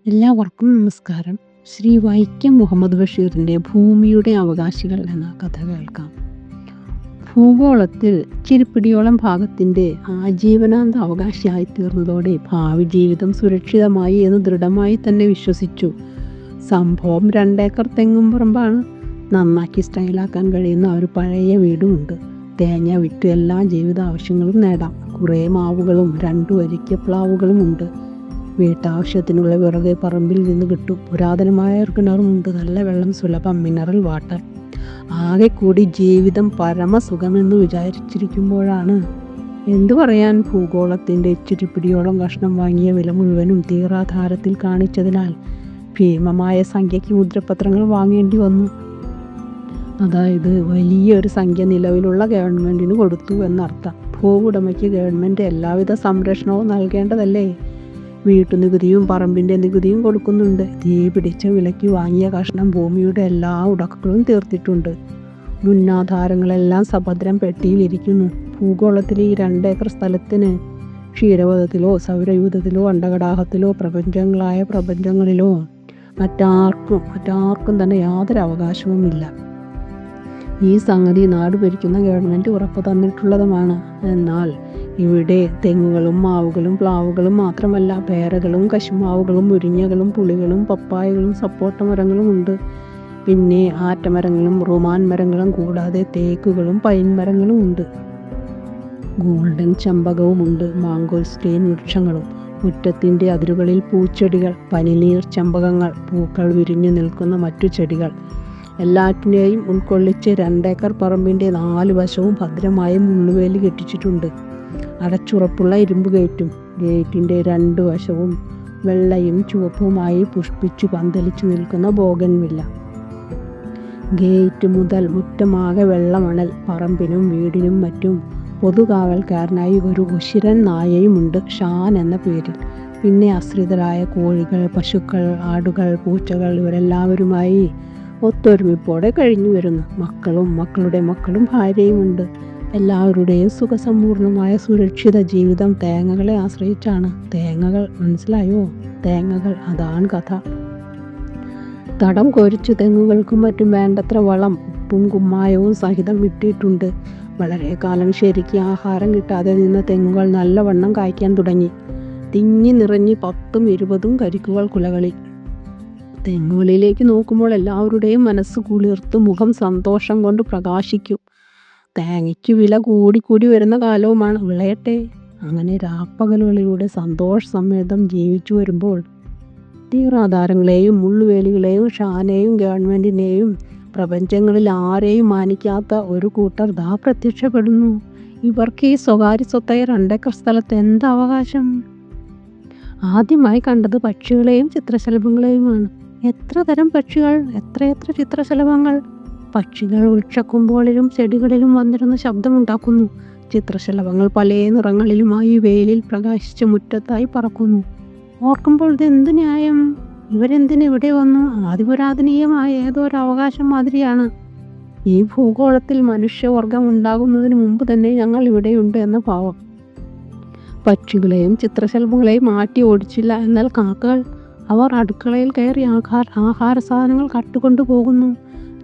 എല്ലാവർക്കും നമസ്കാരം. ശ്രീ വൈക്കം മുഹമ്മദ് ബഷീറിൻ്റെ ഭൂമിയുടെ അവകാശികൾ എന്ന കഥ കേൾക്കാം. ഭൂഗോളത്തിൽ ചിരിപ്പിടിയോളം ഭാഗത്തിൻ്റെ ആജീവനാന്ത അവകാശിയായി തീർന്നതോടെ ഭാവി ജീവിതം സുരക്ഷിതമായി എന്ന് ദൃഢമായി തന്നെ വിശ്വസിച്ചു. സംഭവം 2 ഏക്കർ തെങ്ങും പറമ്പാണ്. നന്നാക്കി സ്റ്റൈലാക്കാൻ കഴിയുന്ന ഒരു പഴയ വീടുമുണ്ട്. തേങ്ങ വിറ്റ് എല്ലാ ജീവിത ആവശ്യങ്ങളും നേടാം. കുറേ മാവുകളും 2 വരിക്ക പ്ലാവുകളും ഉണ്ട്. വീട്ടാവശ്യത്തിനുള്ള വിറക് പറമ്പിൽ നിന്ന് കിട്ടും. പുരാതനമായ ഒരു കിണറുമുണ്ട്. നല്ല വെള്ളം, സുലഭം മിനറൽ വാട്ടർ. ആകെ കൂടി ജീവിതം പരമസുഖമെന്ന് വിചാരിച്ചിരിക്കുമ്പോഴാണ് എന്തു പറയാൻ, ഭൂഗോളത്തിൻ്റെ ഇച്ചിരിപ്പിടിയോളം കഷ്ണം വാങ്ങിയ വില മുഴുവനും തീറാധാരത്തിൽ കാണിച്ചതിനാൽ ഭീമമായ സംഖ്യയ്ക്ക് മുദ്രപത്രങ്ങൾ വാങ്ങേണ്ടി വന്നു. അതായത് വലിയൊരു സംഖ്യ നിലവിലുള്ള ഗവൺമെൻറ്റിന് കൊടുത്തു എന്നർത്ഥം. ഭൂവുടമയ്ക്ക് ഗവൺമെൻറ് എല്ലാവിധ സംരക്ഷണവും നൽകേണ്ടതല്ലേ. വീട്ടുനികുതിയും പറമ്പിൻ്റെ നികുതിയും കൊടുക്കുന്നുണ്ട്. തീ പിടിച്ച വിലയ്ക്ക് വാങ്ങിയ കഷ്ണം ഭൂമിയുടെ എല്ലാ ഉടക്കുകളും തീർത്തിട്ടുണ്ട്. മുന്നാധാരങ്ങളെല്ലാം സഭദ്രം പെട്ടിയിലിരിക്കുന്നു. ഭൂഗോളത്തിലെ ഈ 2 ഏക്കർ സ്ഥലത്തിന് ക്ഷീരപഥത്തിലോ സൗരയൂഥത്തിലോ അണ്ടകടാഹത്തിലോ പ്രപഞ്ചങ്ങളിലോ മറ്റാർക്കും തന്നെ യാതൊരു അവകാശവുമില്ല. ഈ സംഗതി നാട് ഭരിക്കുന്ന ഗവൺമെൻറ് ഉറപ്പ് തന്നിട്ടുള്ളതുമാണ്. എന്നാൽ ഇവിടെ തെങ്ങുകളും മാവുകളും പ്ലാവുകളും മാത്രമല്ല, പേരകളും കശുമാവുകളും മുരിങ്ങകളും പുളികളും പപ്പായകളും സപ്പോട്ട മരങ്ങളും ഉണ്ട്. പിന്നെ ആറ്റമരങ്ങളും റുമാൻ മരങ്ങളും കൂടാതെ തേക്കുകളും പൈൻ മരങ്ങളും ഉണ്ട്. ഗോൾഡൻ ചമ്പകവുമുണ്ട്. മാങ്കോസ്റ്റീൻ വൃക്ഷങ്ങളും. മുറ്റത്തിൻ്റെ അതിരുകളിൽ പൂച്ചെടികൾ, പനിനീർ ചെമ്പകങ്ങൾ, പൂക്കൾ വിരിഞ്ഞു നിൽക്കുന്ന മറ്റു ചെടികൾ. എല്ലാറ്റിനെയും ഉൾക്കൊള്ളിച്ച് 2 ഏക്കർ പറമ്പിൻ്റെ 4 വശവും ഭദ്രമായി മുള്ളുവേലി കെട്ടിച്ചിട്ടുണ്ട്. അടച്ചുറപ്പുള്ള ഇരുമ്പ് ഗേറ്റും. ഗേറ്റിൻ്റെ 2 വശവും വെള്ളയും ചുവപ്പുമായി പുഷ്പിച്ചു പന്തലിച്ചു നിൽക്കുന്ന ബോഗൻവില്ല. ഗേറ്റ് മുതൽ മുറ്റമാകെ വെള്ളമണൽ. പറമ്പിനും വീടിനും മറ്റും പൊതുകാവൽക്കാരനായി ഒരു ഉശിരൻ നായയുമുണ്ട്, ഷാൻ എന്ന പേരിൽ. പിന്നെ ആശ്രിതരായ കോഴികൾ, പശുക്കൾ, ആടുകൾ, പൂച്ചകൾ ഇവരെല്ലാവരുമായി ഒത്തൊരുമിപ്പോടെ കഴിഞ്ഞു വരുന്നു. മക്കളും മക്കളുടെ മക്കളും ഭാര്യയുമുണ്ട്. എല്ലാവരുടെയും സുഖസമ്പൂർണമായ സുരക്ഷിത ജീവിതം തേങ്ങകളെ ആശ്രയിച്ചാണ്. തേങ്ങകൾ, മനസ്സിലായോ? തേങ്ങകൾ, അതാണ് കഥ. തടം കൊരിച്ചു തെങ്ങുകൾക്കും മറ്റും വേണ്ടത്ര വളം, ഉപ്പും കുമ്മായവും സഹിതം ഇട്ടിട്ടുണ്ട്. വളരെ കാലം ശരിക്ക് ആഹാരം കിട്ടാതെ നിന്ന തെങ്ങുകൾ നല്ലവണ്ണം കായ്ക്കാൻ തുടങ്ങി. തിങ്ങി നിറഞ്ഞ് 10ഉം 20ഉം കരിക്കുകൾ കുലകളിൽ. തെങ്ങുകളിലേക്ക് നോക്കുമ്പോൾ എല്ലാവരുടെയും മനസ്സ് കുളിർത്ത് മുഖം സന്തോഷം കൊണ്ട് പ്രകാശിക്കും. തേങ്ങയ്ക്ക് വില കൂടി വരുന്ന കാലവുമാണ്. വിളയട്ടെ. അങ്ങനെ രാപ്പകലുകളിലൂടെ സന്തോഷസമേതം ജീവിച്ചു വരുമ്പോൾ തീറാധാരങ്ങളെയും മുള്ളുവേലികളെയും ഷാനെയും ഗവൺമെൻറ്റിനെയും പ്രപഞ്ചങ്ങളിൽ ആരെയും മാനിക്കാത്ത ഒരു കൂട്ടർ ദാ പ്രത്യക്ഷപ്പെടുന്നു. ഇവർക്ക് ഈ സ്വകാര്യ സ്വത്തായ 2 ഏക്കർ സ്ഥലത്ത് എന്താ അവകാശം? ആദ്യമായി കണ്ടത് പക്ഷികളെയും ചിത്രശലഭങ്ങളെയുമാണ്. എത്ര തരം പക്ഷികൾ, എത്രയെത്ര ചിത്രശലഭങ്ങൾ! പക്ഷികൾ വൃക്ഷക്കൊമ്പുകളിലും ചെടികളിലും വന്നിരുന്ന് ശബ്ദമുണ്ടാക്കുന്നു. ചിത്രശലഭങ്ങൾ പല നിറങ്ങളിലുമായി വെയിലിൽ പ്രകാശിച്ച മുറ്റത്തായി പറക്കുന്നു. ഓർക്കുമ്പോൾ ഇതെന്ത് ന്യായം? ഇവരെന്തിന് ഇവിടെ വന്നു? ആദിപുരാതനീയമായ ഏതോ ഒരു അവകാശം മാതിരിയാണ്. ഈ ഭൂഗോളത്തിൽ മനുഷ്യവർഗം ഉണ്ടാകുന്നതിന് മുമ്പ് തന്നെ ഞങ്ങൾ ഇവിടെയുണ്ട് എന്ന ഭാവം. പക്ഷികളെയും ചിത്രശലഭങ്ങളെയും മാറ്റി ഓടിച്ചില്ല. എന്നാൽ കാക്കകൾ, അവർ അടുക്കളയിൽ കയറി ആഹാര സാധനങ്ങൾ കട്ടുകൊണ്ടു പോകുന്നു.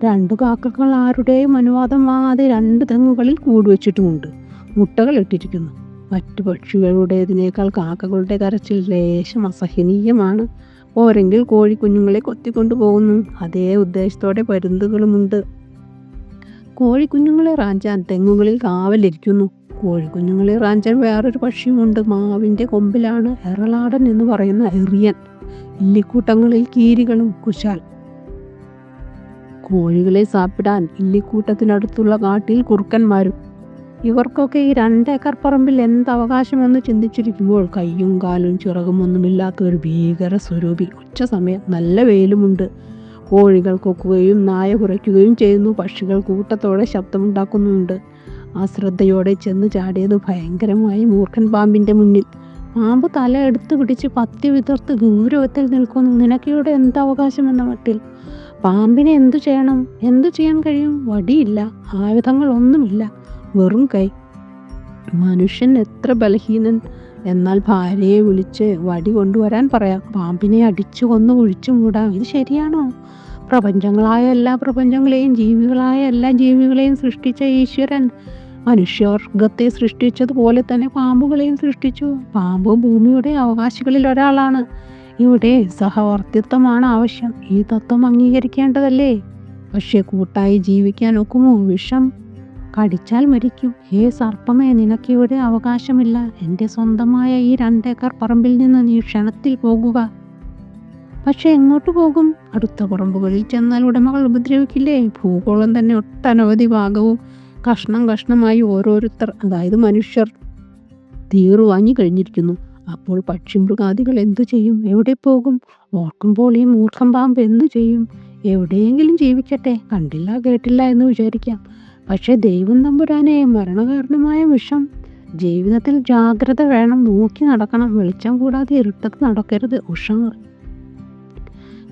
2 കാക്കകൾ ആരുടെയും അനുവാദം വാങ്ങാതെ 2 തെങ്ങുകളിൽ കൂടുവച്ചിട്ടുമുണ്ട്. മുട്ടകൾ ഇട്ടിരിക്കുന്നു. മറ്റു പക്ഷികളുടേതിനേക്കാൾ കാക്കകളുടെ കരച്ചിൽ ലേശം അസഹനീയമാണ്. പോരെങ്കിൽ കോഴിക്കുഞ്ഞുങ്ങളെ കൊത്തിക്കൊണ്ടു പോകുന്നു. അതേ ഉദ്ദേശത്തോടെ പരുന്തുകളുമുണ്ട്. കോഴിക്കുഞ്ഞുങ്ങളെ റാഞ്ചാൻ തെങ്ങുകളിൽ കാവലിരിക്കുന്നു. കോഴിക്കുഞ്ഞുങ്ങളെ റാഞ്ചാൻ വേറൊരു പക്ഷിയുമുണ്ട്. മാവിൻ്റെ കൊമ്പിലാണ് എറളാടൻ എന്ന് പറയുന്ന എറിയൻ. ഇല്ലിക്കൂട്ടങ്ങളിൽ കീരികളും കുശാൽ. കോഴികളെ സാപ്പിടാൻ ഇല്ലിക്കൂട്ടത്തിനടുത്തുള്ള കാട്ടിൽ കുറുക്കന്മാരും. ഇവർക്കൊക്കെ ഈ 2 ഏക്കർ പറമ്പിൽ എന്തവകാശമെന്ന് ചിന്തിച്ചിരിക്കുമ്പോൾ കയ്യും കാലും ചിറകും ഒന്നുമില്ലാത്ത ഒരു ഭീകര സ്വരൂപി. ഉച്ചസമയം, നല്ല വെയിലുമുണ്ട്. കോഴികൾ കൊക്കുകയും നായ കുരയ്ക്കുകയും ചെയ്യുന്നു. പക്ഷികൾ കൂട്ടത്തോടെ ശബ്ദമുണ്ടാക്കുന്നുണ്ട്. അശ്രദ്ധയോടെ ചെന്ന് ചാടിയത് ഭയങ്കരമായ മൂർഖൻ പാമ്പിൻ്റെ മുന്നിൽ. പാമ്പ് തല എടുത്ത് പിടിച്ച് പത്തി വിതർത്ത് ഗൗരവത്തിൽ നിൽക്കുന്നു. നിനക്കിവിടെ എന്തവകാശം എന്ന മട്ടിൽ. പാമ്പിനെ എന്തു ചെയ്യണം? എന്തു ചെയ്യാൻ കഴിയും? വടിയില്ല, ആയുധങ്ങളൊന്നുമില്ല, വെറും കൈ. മനുഷ്യൻ എത്ര ബലഹീനൻ, എന്നാൽ ഭാര്യയെ വിളിച്ച് വടി കൊണ്ടുവരാൻ പറയാം. പാമ്പിനെ അടിച്ചു കൊന്ന് കുഴിച്ചു മൂടാം. ഇത് ശരിയാണോ? പ്രപഞ്ചങ്ങളായ എല്ലാ പ്രപഞ്ചങ്ങളെയും ജീവികളായ എല്ലാ ജീവികളെയും സൃഷ്ടിച്ച ഈശ്വരൻ മനുഷ്യവർഗത്തെ സൃഷ്ടിച്ചതുപോലെ തന്നെ പാമ്പുകളെയും സൃഷ്ടിച്ചു. പാമ്പും ഭൂമിയുടെ അവകാശികളിൽ ഒരാളാണ്. ഇവിടെ സഹവർത്തിത്വമാണ് ആവശ്യം. ഈ തത്വം അംഗീകരിക്കേണ്ടതല്ലേ? പക്ഷെ കൂട്ടായി ജീവിക്കാൻ ഒക്കുമോ? വിഷം കടിച്ചാൽ മരിക്കും. ഹേ സർപ്പമേ, നിനക്കിവിടെ അവകാശമില്ല. എൻ്റെ സ്വന്തമായ ഈ 2 ഏക്കർ പറമ്പിൽ നിന്ന് നീ ക്ഷണത്തിൽ പോകുക. പക്ഷെ എങ്ങോട്ട് പോകും? അടുത്ത പറമ്പുകളിൽ ചെന്നാൽ ഉടമകൾ ഉപദ്രവിക്കില്ലേ? ഭൂഗോളം തന്നെ ഒട്ടനവധി ഭാഗവും കഷ്ണം കഷ്ണമായി ഓരോരുത്തർ, അതായത് മനുഷ്യർ, തീറുവാങ്ങി കഴിഞ്ഞിരിക്കുന്നു. അപ്പോൾ പക്ഷിമൃഗാദികൾ എന്തു ചെയ്യും? എവിടെ പോകും? ഓർക്കുമ്പോൾ ഈ മൂർഖം പാമ്പ് എന്തു ചെയ്യും? എവിടെയെങ്കിലും ജീവിക്കട്ടെ, കണ്ടില്ല കേട്ടില്ല എന്ന് വിചാരിക്കാം. പക്ഷെ ദൈവം തമ്പുരാനെ, മരണകാരണമായ വിഷം. ജീവിതത്തിൽ ജാഗ്രത വേണം, നോക്കി നടക്കണം. വെളിച്ചം കൂടാതെ ഇരുട്ടത്ത് നടക്കരുത്. ഉഷാർ.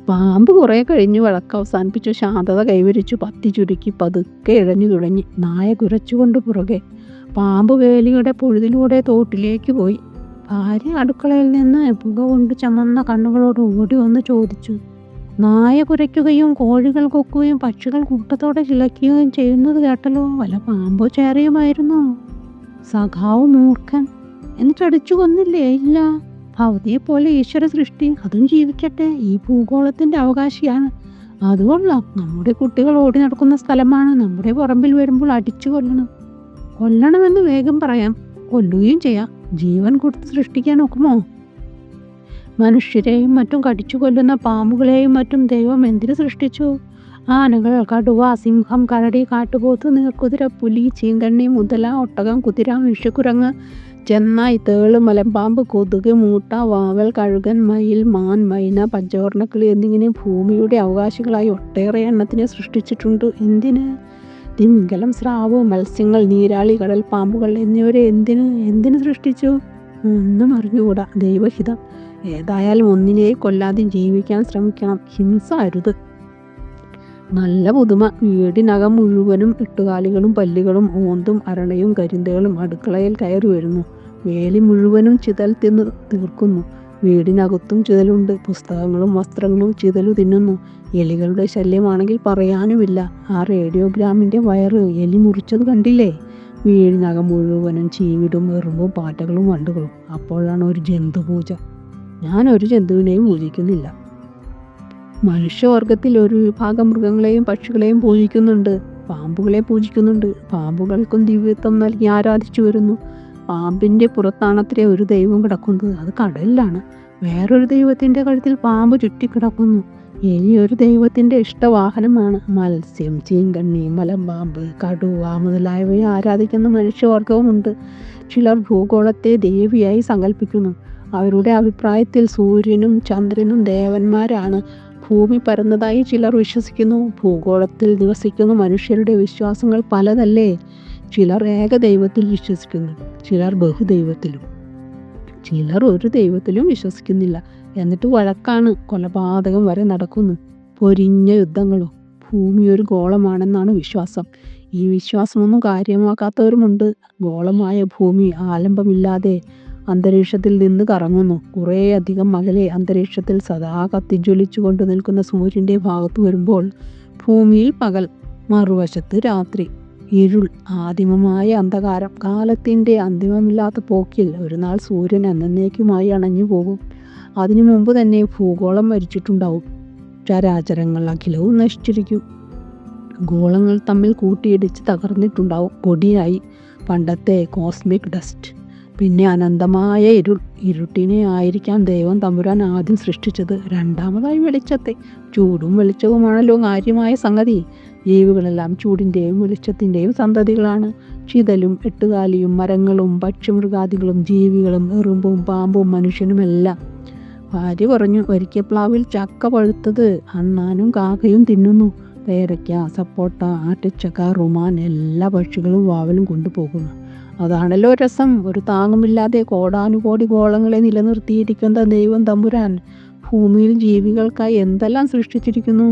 പാമ്പ് കുറെ കഴിഞ്ഞു വഴക്ക് അവസാനിപ്പിച്ചു. ശാന്തത കൈവരിച്ചു. പത്തി ചുരുക്കി പതുക്കെ ഇഴഞ്ഞു തുടങ്ങി. നായ കുരച്ചുകൊണ്ട് പുറകെ. പാമ്പ് വേലിയുടെ പൊഴുതിലൂടെ തോട്ടിലേക്ക് പോയി. ഭാര്യ അടുക്കളയിൽ നിന്ന് പുക കൊണ്ട് ചമന്ന കണ്ണുകളോട് ഓടി വന്ന് ചോദിച്ചു. നായ കുരയ്ക്കുകയും കോഴികൾ കൊക്കുകയും പക്ഷികൾ കൂട്ടത്തോടെ ചിലയ്ക്കുകയും ചെയ്യുന്നത് കേട്ടല്ലോ. വല്ല പാമ്പോ ചേറിയുമായിരുന്നോ? സഖാവ് മൂർഖൻ. എന്നിട്ട് അടിച്ചു കൊന്നില്ലേ? ഇല്ല. ഭവതിയെപ്പോലെ ഈശ്വര സൃഷ്ടി, അതും ജീവിക്കട്ടെ. ഈ ഭൂഗോളത്തിൻ്റെ അവകാശിയാണ്. അതുകൊള്ളാം. നമ്മുടെ കുട്ടികൾ ഓടി നടക്കുന്ന സ്ഥലമാണ്. നമ്മുടെ പറമ്പിൽ വരുമ്പോൾ അടിച്ചു കൊല്ലണം. കൊല്ലണമെന്ന് വേഗം പറയാം, കൊല്ലുകയും ചെയ്യാം. ജീവൻ കൊടുത്ത് സൃഷ്ടിക്കാൻ ഒക്കുമോ? മനുഷ്യരെയും മറ്റും കടിച്ചു കൊല്ലുന്ന പാമ്പുകളെയും മറ്റും ദൈവം എന്തിനു സൃഷ്ടിച്ചു? ആനകൾ, കടുവ, സിംഹം, കരടി, കാട്ടുപോത്ത്, നീർക്കുതിര, പുലി, ചീങ്കണ്ണി, മുതല, ഒട്ടകം, കുതിര, വിഷക്കുരങ്ങ്, ചെന്നായ്, തേള്, മലമ്പാമ്പ്, കൊതുക്, മൂട്ട, വാവൽ, കഴുകൻ, മയിൽ, മാൻ, മൈന, പഞ്ചവർണ്ണക്കിളി എന്നിങ്ങനെ ഭൂമിയുടെ അവകാശികളായി ഒട്ടേറെ എണ്ണത്തിനെ സൃഷ്ടിച്ചിട്ടുണ്ട്. എന്തിന്? തിമിംഗലം, സ്രാവ്, മത്സ്യങ്ങൾ, നീരാളി, കടൽ പാമ്പുകൾ എന്നിവരെ എന്തിനു സൃഷ്ടിച്ചു? ഒന്നും അറിഞ്ഞുകൂടാ. ദൈവഹിതം. ഏതായാലും ഒന്നിനെയും കൊല്ലാതെ ജീവിക്കാൻ ശ്രമിക്കണം. ഹിംസ അരുത്. നല്ല പുതുമ. വീടിനകം മുഴുവനും എട്ടുകാലികളും പല്ലികളും ഓന്തും അരണയും കരിന്തകളും അടുക്കളയിൽ കയറി വരുന്നു. വേലി മുഴുവനും ചിതൽ തിന്ന് തീർക്കുന്നു. വീടിനകത്തും ചിതലുണ്ട്. പുസ്തകങ്ങളും വസ്ത്രങ്ങളും ചിതലു തിന്നുന്നു. എലികളുടെ ശല്യമാണെങ്കിൽ പറയാനുമില്ല. ആ റേഡിയോഗ്രാമിൻ്റെ വയറ് എലി മുറിച്ചത് കണ്ടില്ലേ? വീടിനകം മുഴുവനും ചീവിടും എറുമ്പും പാറ്റകളും വണ്ടുകളും. അപ്പോഴാണ് ഒരു ജന്തുപൂജ. ഞാൻ ഒരു ജന്തുവിനെയും പൂജിക്കുന്നില്ല. മനുഷ്യവർഗത്തിൽ ഒരു വിഭാഗം മൃഗങ്ങളെയും പക്ഷികളെയും പൂജിക്കുന്നുണ്ട്. പാമ്പുകളെ പൂജിക്കുന്നുണ്ട്. പാമ്പുകൾക്കും ദിവ്യത്വം നൽകി ആരാധിച്ചു വരുന്നു. പാമ്പിൻ്റെ പുറത്താണത്രേ ഒരു ദൈവം കിടക്കുന്നത്. അത് കടലിലാണ്. വേറൊരു ദൈവത്തിൻ്റെ കഴുത്തിൽ പാമ്പ് ചുറ്റിക്കിടക്കുന്നു. എലി ഒരു ദൈവത്തിൻ്റെ ഇഷ്ടവാഹനമാണ്. മത്സ്യം, ചീങ്കണ്ണി, മലമ്പാമ്പ്, കടുവ മുതലായവയെ ആരാധിക്കുന്ന മനുഷ്യവർഗവുമുണ്ട്. ചിലർ ഭൂഗോളത്തെ ദേവിയായി സങ്കല്പിക്കുന്നു. അവരുടെ അഭിപ്രായത്തിൽ സൂര്യനും ചന്ദ്രനും ദേവന്മാരാണ്. ഭൂമി പരന്നതായി ചിലർ വിശ്വസിക്കുന്നു. ഭൂഗോളത്തിൽ നിവസിക്കുന്ന മനുഷ്യരുടെ വിശ്വാസങ്ങൾ പലതല്ലേ? ചിലർ ഏകദൈവത്തിൽ വിശ്വസിക്കുന്നു, ചിലർ ബഹുദൈവത്തിലും, ചിലർ ഒരു ദൈവത്തിലും വിശ്വസിക്കുന്നില്ല. എന്നിട്ട് വഴക്കാണ്, കൊലപാതകം വരെ നടക്കുന്നു. പൊരിഞ്ഞ യുദ്ധങ്ങളോ. ഭൂമി ഒരു ഗോളമാണെന്നാണ് വിശ്വാസം. ഈ വിശ്വാസമൊന്നും കാര്യമാക്കാത്തവരുമുണ്ട്. ഗോളമായ ഭൂമി ആലംബമില്ലാതെ അന്തരീക്ഷത്തിൽ നിന്ന് കറങ്ങുന്നു. കുറേയധികം അകലെ അന്തരീക്ഷത്തിൽ സദാ കത്തിജ്വലിച്ചു കൊണ്ട് നിൽക്കുന്ന സൂര്യൻ്റെ ഭാഗത്ത് വരുമ്പോൾ ഭൂമിയിൽ പകൽ, മറുവശത്ത് രാത്രി, ഇരുൾ, ആദിമമായ അന്ധകാരം. കാലത്തിൻ്റെ അന്തിമമില്ലാത്ത പോക്കിൽ ഒരു നാൾ സൂര്യൻ എന്നേക്കുമായി അണഞ്ഞു പോകും. അതിനു മുമ്പ് തന്നെ ഭൂഗോളം മരിച്ചിട്ടുണ്ടാവും. ചരാചരങ്ങൾ അഖിലവും നശിച്ചിരിക്കും. ഗോളങ്ങൾ തമ്മിൽ കൂട്ടിയിടിച്ച് തകർന്നിട്ടുണ്ടാവും. പൊടിയായി പണ്ടത്തെ കോസ്മിക് ഡസ്റ്റ്. പിന്നെ അനന്തമായ ഇരുട്ടിനെ ആയിരിക്കാം ദൈവം തമ്പുരാൻ ആദ്യം സൃഷ്ടിച്ചത്. രണ്ടാമതായി വെളിച്ചത്തെ. ചൂടും വെളിച്ചവുമാണല്ലോ കാര്യമായ സംഗതി. ജീവികളെല്ലാം ചൂടിൻ്റെയും വെളിച്ചത്തിൻ്റെയും സന്തതികളാണ്. ചിതലും എട്ടുകാലിയും മരങ്ങളും പക്ഷിമൃഗാദികളും ജീവികളും എറുമ്പും പാമ്പും മനുഷ്യനുമെല്ലാം. ഭാര്യ പറഞ്ഞു, വരിക്കപ്ലാവിൽ ചക്ക പഴുത്തത് അണ്ണാനും കാക്കയും തിന്നുന്നു. പേരയ്ക്ക, സപ്പോട്ട, ആട്ടിച്ചക്ക, റുമാൻ എല്ലാ പക്ഷികളും വാവലും കൊണ്ടുപോകുന്നു. അതാണല്ലോ രസം. ഒരു താങ്ങുമില്ലാതെ കോടാനുകോടി ഗോളങ്ങളെ നിലനിർത്തിയിരിക്കുന്ന ദൈവം തമ്പുരാൻ ഭൂമിയിൽ ജീവികൾക്കായി എന്തെല്ലാം സൃഷ്ടിച്ചിരിക്കുന്നു.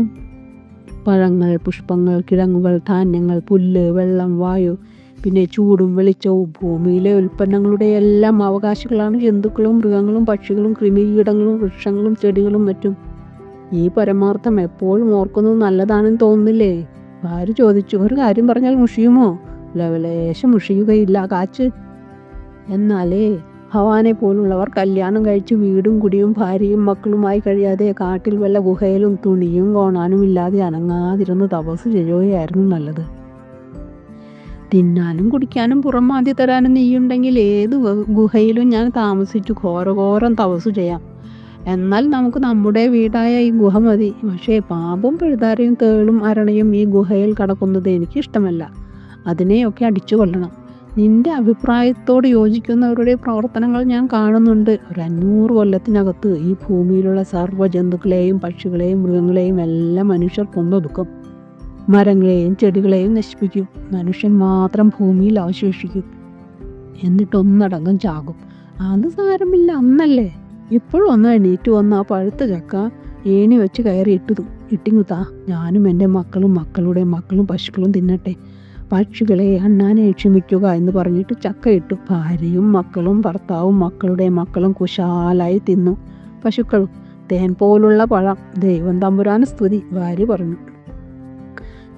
പഴങ്ങൾ, പുഷ്പങ്ങൾ, കിഴങ്ങുകൾ, ധാന്യങ്ങൾ, പുല്ല്, വെള്ളം, വായു, പിന്നെ ചൂടും വെളിച്ചവും ഭൂമിയിലെ ഉൽപ്പന്നങ്ങളുടെ എല്ലാം അവകാശികളാണ് ജന്തുക്കളും മൃഗങ്ങളും പക്ഷികളും കൃമികീടങ്ങളും വൃക്ഷങ്ങളും ചെടികളും മറ്റും. ഈ പരമാർത്ഥം എപ്പോഴും ഓർക്കുന്നത് നല്ലതാണെന്ന് തോന്നുന്നില്ലേ? ഭാര്യ ചോദിച്ചു. ഒരു കാര്യം പറഞ്ഞാൽ മുഷിയുമോ? ലവലേശം മുഷിയുകയില്ല കാച്ച്. എന്നാലേ ഭവാനെ പോലുള്ളവർ കല്യാണം കഴിച്ച് വീടും കുടിയും ഭാര്യയും മക്കളുമായി കഴിയാതെ കാട്ടിൽ വല്ല ഗുഹയിലും തുണിയും കോണാനും ഇല്ലാതെ അനങ്ങാതിരുന്ന് തപസ് ചെയ്യുകയായിരുന്നു നല്ലത്. തിന്നാനും കുടിക്കാനും പുറം മാന്തി തരാനും നീയുണ്ടെങ്കിൽ ഏത് ഗുഹയിലും ഞാൻ താമസിച്ചു ഘോരഘോരം തപസ് ചെയ്യാം. എന്നാൽ നമുക്ക് നമ്മുടെ വീടായ ഈ ഗുഹ മതി. പക്ഷേ പാമ്പും പിഴുതാരയും തേളും അരണയും ഈ ഗുഹയിൽ കടക്കുന്നത് എനിക്കിഷ്ടമല്ല. അതിനെയൊക്കെ അടിച്ചു കൊല്ലണം. നിന്റെ അഭിപ്രായത്തോട് യോജിക്കുന്നവരുടെ പ്രവർത്തനങ്ങൾ ഞാൻ കാണുന്നുണ്ട്. ഒരു 500 കൊല്ലത്തിനകത്ത് ഈ ഭൂമിയിലുള്ള സർവ്വ ജന്തുക്കളെയും പക്ഷികളെയും മൃഗങ്ങളെയും എല്ലാം മനുഷ്യർ കൊന്നൊതുക്കും. മരങ്ങളെയും ചെടികളെയും നശിപ്പിക്കും. മനുഷ്യൻ മാത്രം ഭൂമിയിൽ അവശേഷിക്കും. എന്നിട്ടൊന്നടങ്കം ചാകും. അത് സാരമില്ല, അന്നല്ലേ. ഇപ്പോഴൊന്ന് എണീറ്റ് വന്ന് ആ പഴുത്ത ചക്ക ഏണി വെച്ച് കയറി ഇട്ടിങ്ങുത്താ. ഞാനും എൻ്റെ മക്കളും മക്കളുടെ മക്കളും പശുക്കളും തിന്നട്ടെ. പക്ഷികളെ അണ്ണാനെ ക്ഷമിക്കുക എന്ന് പറഞ്ഞിട്ട് ചക്ക ഇട്ടു. ഭാര്യയും മക്കളും ഭർത്താവും മക്കളുടെ മക്കളും കുശാലായി തിന്നു. പശുക്കളും തേൻ പോലുള്ള പഴം. ദൈവം തമ്പുരാന് സ്തുതി, ഭാര്യ പറഞ്ഞു.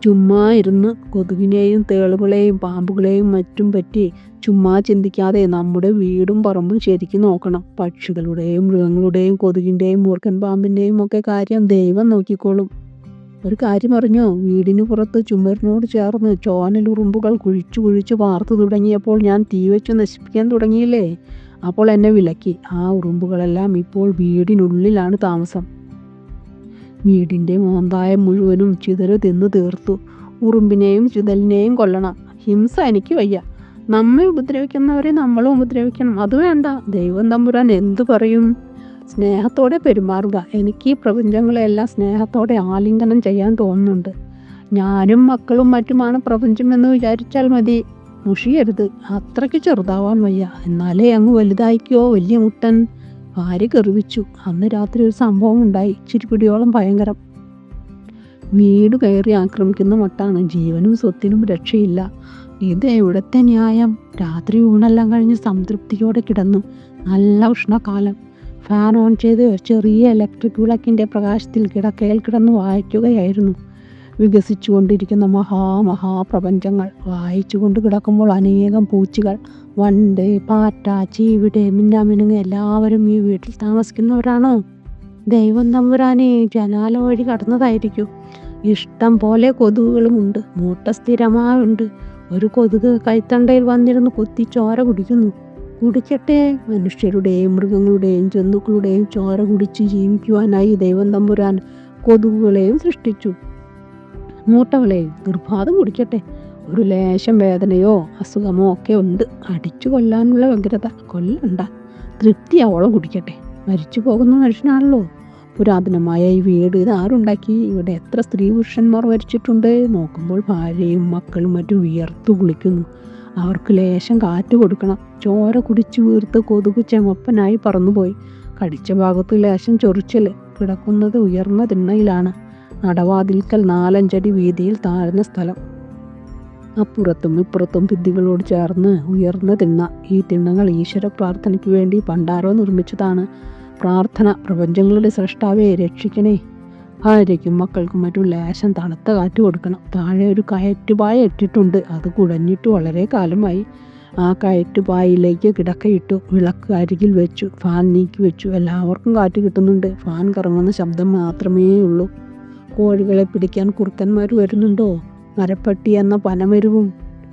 ചുമ്മാ ഇരുന്ന് കൊതുകിനെയും തേളുകളെയും പാമ്പുകളെയും മറ്റും പറ്റി ചുമ്മാ ചിന്തിക്കാതെ നമ്മുടെ വീടും പറമ്പും ശരിക്കും നോക്കണം. പക്ഷികളുടെയും മൃഗങ്ങളുടെയും കൊതുകിൻ്റെയും മൂർഖൻ പാമ്പിൻ്റെയും ഒക്കെ കാര്യം ദൈവം നോക്കിക്കോളും. ഒരു കാര്യം അറിഞ്ഞോ? വീടിന് പുറത്ത് ചുമരിനോട് ചേർന്ന് ചോനലുറുമ്പുകൾ കുഴിച്ചു പാർത്തു തുടങ്ങിയപ്പോൾ ഞാൻ തീ വെച്ച് നശിപ്പിക്കാൻ തുടങ്ങിയില്ലേ? അപ്പോൾ എന്നെ വിലക്കി. ആ ഉറുമ്പുകളെല്ലാം ഇപ്പോൾ വീടിനുള്ളിലാണ് താമസം. വീടിൻ്റെ മോന്തായം മുഴുവനും ചിതറ് തിന്നു തീർത്തു. ഉറുമ്പിനെയും ചിതലിനെയും കൊല്ലണം. ഹിംസ എനിക്ക് വയ്യ. നമ്മെ ഉപദ്രവിക്കുന്നവരെ നമ്മളും ഉപദ്രവിക്കണം. അത് വേണ്ട. ദൈവം തമ്പുരാൻ എന്തു പറയും? സ്നേഹത്തോടെ പെരുമാറുക. എനിക്ക് ഈ പ്രപഞ്ചങ്ങളെല്ലാം സ്നേഹത്തോടെ ആലിംഗനം ചെയ്യാൻ തോന്നുന്നുണ്ട്. ഞാനും മക്കളും മറ്റുമാണ് പ്രപഞ്ചമെന്ന് വിചാരിച്ചാൽ മതി. മുഷിയരുത്. അത്രയ്ക്ക് ചെറുതാവാൻ വയ്യ. എന്നാലേ അങ്ങ് വലുതായിക്കോ വലിയ മുട്ടൻ. ഭാര്യ ഗർവിച്ചു. അന്ന് രാത്രി ഒരു സംഭവം ഉണ്ടായി. ചിരിപിടിയോളം ഭയങ്കരം. വീട് കയറി ആക്രമിക്കുന്ന മട്ടാണ്. ജീവനും സ്വത്തിനും രക്ഷയില്ല. ഇത് എവിടത്തെ ന്യായം? രാത്രി ഊണെല്ലാം കഴിഞ്ഞ് സംതൃപ്തിയോടെ കിടന്നു. നല്ല ഉഷ്ണകാലം. ഫാൻ ഓൺ ചെയ്ത് ചെറിയ ഇലക്ട്രിക് വിളക്കിൻ്റെ പ്രകാശത്തിൽ കിടക്കയിൽ കിടന്ന് വായിക്കുകയായിരുന്നു. വികസിച്ചുകൊണ്ടിരിക്കുന്ന മഹാപ്രപഞ്ചങ്ങൾ. വായിച്ചുകൊണ്ട് കിടക്കുമ്പോൾ അനേകം പൂച്ചകൾ, വണ്ട്, പാറ്റ, ചീവിട്, മിന്നാമിനുങ്ങ് എല്ലാവരും ഈ വീട്ടിൽ താമസിക്കുന്നവരാണോ? ദൈവം തമ്പുരാനെ ജനാല വഴി കടന്നതായിരിക്കും. ഇഷ്ടം പോലെ കൊതുകുകളുമുണ്ട്. മൂട്ട സ്ഥിരമായുണ്ട്. ഒരു കൊതുക് കൈത്തണ്ടയിൽ വന്നിരുന്ന് കുത്തി ചോര കുടിക്കുന്നു. കുടിക്കട്ടെ. മനുഷ്യരുടെയും മൃഗങ്ങളുടെയും ജന്തുക്കളുടെയും ചോര കുടിച്ച് ജീവിക്കുവാനായി ദൈവം തമ്പുരാൻ കൊതുകുകളെയും സൃഷ്ടിച്ചു. മൂട്ടകളെയും നിർബാധം കുടിക്കട്ടെ. ഒരു ലേശം വേദനയോ അസുഖമോ ഒക്കെ ഉണ്ട്. അടിച്ചു കൊല്ലാനുള്ള വ്യഗ്രത. കൊല്ലണ്ട. തൃപ്തിയാവോളം കുടിക്കട്ടെ. മരിച്ചു പോകുന്ന മനുഷ്യനാണല്ലോ. പുരാതനമായ ഈ വീട് ഇത് ആരുണ്ടാക്കി? ഇവിടെ എത്ര സ്ത്രീ പുരുഷന്മാർ മരിച്ചിട്ടുണ്ട്. നോക്കുമ്പോൾ ഭാര്യയും മക്കളും മറ്റും വിയർത്തു കുളിക്കുന്നു. അവർക്ക് ലേശം കാറ്റ് കൊടുക്കണം. ചോര കുടിച്ചു വീർത്ത് കൊതുക് ചെമപ്പനായി പറന്നുപോയി. കടിച്ച ഭാഗത്ത് ലേശം ചൊറിച്ചൽ. കിടക്കുന്നത് ഉയർന്ന തിണ്ണയിലാണ്. നടവാതിൽക്കൽ 4-5 അടി വീതിയിൽ താഴ്ന്ന സ്ഥലം. അപ്പുറത്തും ഇപ്പുറത്തും ഭിത്തികളോട് ചേർന്ന് ഉയർന്ന തിണ്ണ. ഈ തിണ്ണകൾ ഈശ്വര പ്രാർത്ഥനയ്ക്ക് വേണ്ടി പണ്ടാരോ നിർമ്മിച്ചതാണ്. പ്രാർത്ഥന. പ്രപഞ്ചങ്ങളുടെ സൃഷ്ടാവെ രക്ഷിക്കണേ. ഭാര്യയ്ക്കും മക്കൾക്കും മറ്റും ലേശം തണുത്ത കാറ്റ് കൊടുക്കണം. താഴെ ഒരു കയറ്റുപായ ഇട്ടിട്ടുണ്ട്. അത് കുടഞ്ഞിട്ട് വളരെ കാലമായി. ആ കയറ്റുപായിലേക്ക് കിടക്കയിട്ടു. വിളക്ക് അരികിൽ വെച്ചു. ഫാൻ നീക്കി വെച്ചു. എല്ലാവർക്കും കാറ്റ് കിട്ടുന്നുണ്ട്. ഫാൻ കറങ്ങുന്ന ശബ്ദം മാത്രമേ ഉള്ളൂ. കോഴികളെ പിടിക്കാൻ കുറുക്കന്മാർ വരുന്നുണ്ടോ? മരപ്പട്ടി എന്ന പനമരുവും